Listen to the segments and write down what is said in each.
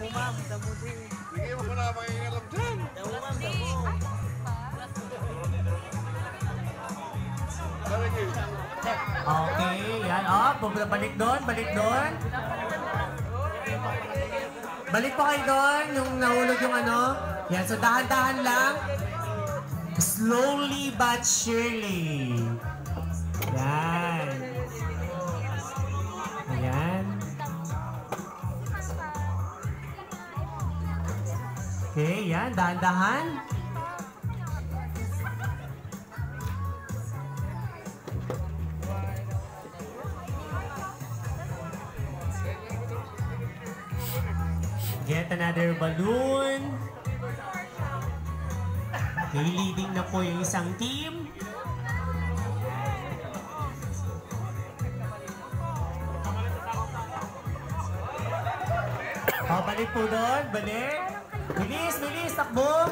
Damo ma'am, damo din. Sige mo na makingalam dyan. Damo ma'am, damo. Okay, yan. Oh, balik doon, balik doon. Balik po kayo doon, yung nahulog yung ano. Yan, so dahan-dahan lang. Slowly but surely. Yan. Ayan. Okay, yan. Dahan-dahan. Get another balloon. Okay, leading na po yung isang team. Oh, balik po doon. Balik. Bilis, bilis. Takbo.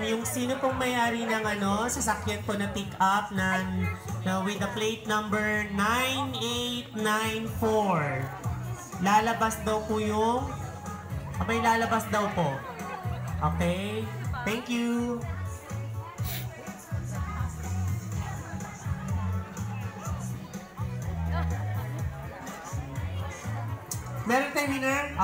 Yung sino pong may-ari ng sasakyan po na pick-up na with the plate number 9894. Lalabas daw po yung... Abay, lalabas daw po. Okay? Thank you. Meron tayong winner?